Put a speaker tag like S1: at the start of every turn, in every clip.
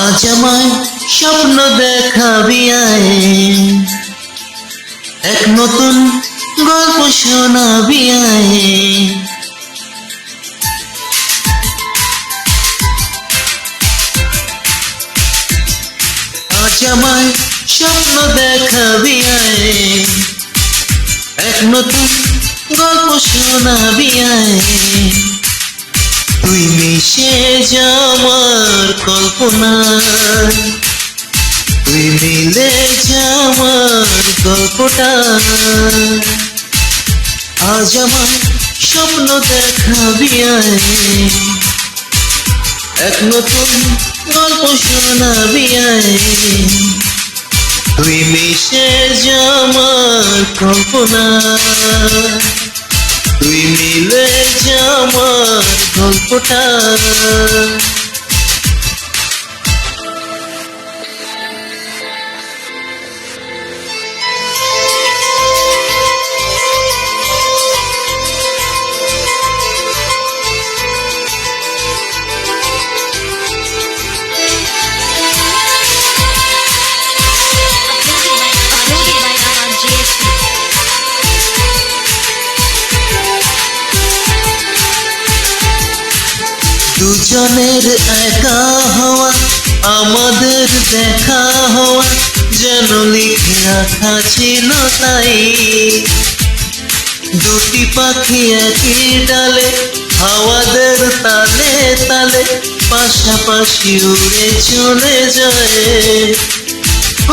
S1: আজ আমায় স্বপ্ন দেখাবি আয়, এক নতুন গল্প শোনাবি আয়। আজ আমায় স্বপ্ন দেখাবি আয়, এক নতুন গল্প শোনাবি আয়। তুই মিশে যা আমার কল্পনায়, তুই মিলে যা আমার গল্পটা। আজ আমার স্বপ্ন দেখাবি আয়, এক নতুন গল্প শোনাবি আয়। তুই মিশে যা আমার কল্পনায়, তুই মিলে যা আমার গল্পটা। দুজনের একা হওয়া, আমাদের দেখা হওয়া যেন লিখে রাখা ছিল তাই। দুটি পাখি একই ডালে, হাওয়াদের তালে তালে পাশাপাশি উড়ে চলে যায়।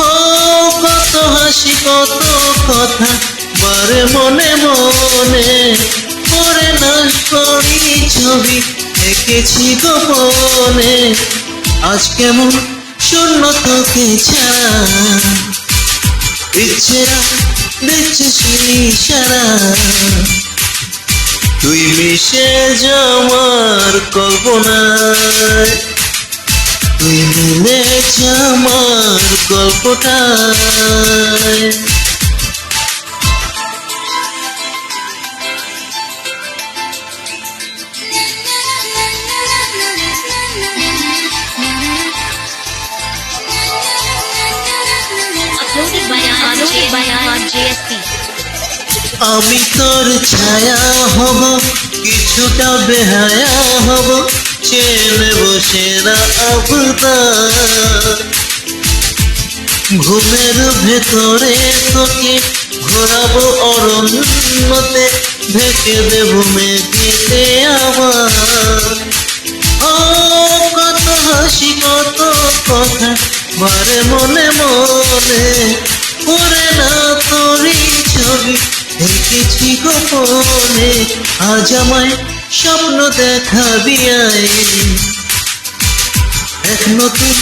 S1: ও কত হাসি কত কথা বারে মনে মনে, পরে নাশ করি ছবি এঁকেছি গোপনে। আজ কেমন শূন্য তোকে ছাড়া, ইচ্ছেরা দিচ্ছে ইশারা। তুই মিশে যা আমার কল্পনায়, তুই মিলে যা আমার গল্পটায়। আমি তোর ছায়া হব, কিছুটা বেহায়া হব, চেনে বসে না আবদার। ঘুমের ভেতরে তোকে ঘোরাবো অরণ্যতে, ঢেকে দেব মেঘেতে আমার। ও কত হাসি কত কথা বারে মনে মনে, পরে না তোরই ছবি এঁকেছি গোপনে। আজ আমায় স্বপ্ন দেখাবি আয়, এক নতুন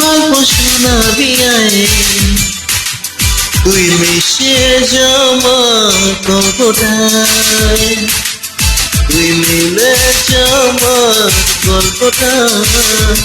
S1: গল্প শোনাবি আয়। তুই মিশে যা আমার গল্পটায়, তুই মিলে যা আমার গল্পটায়।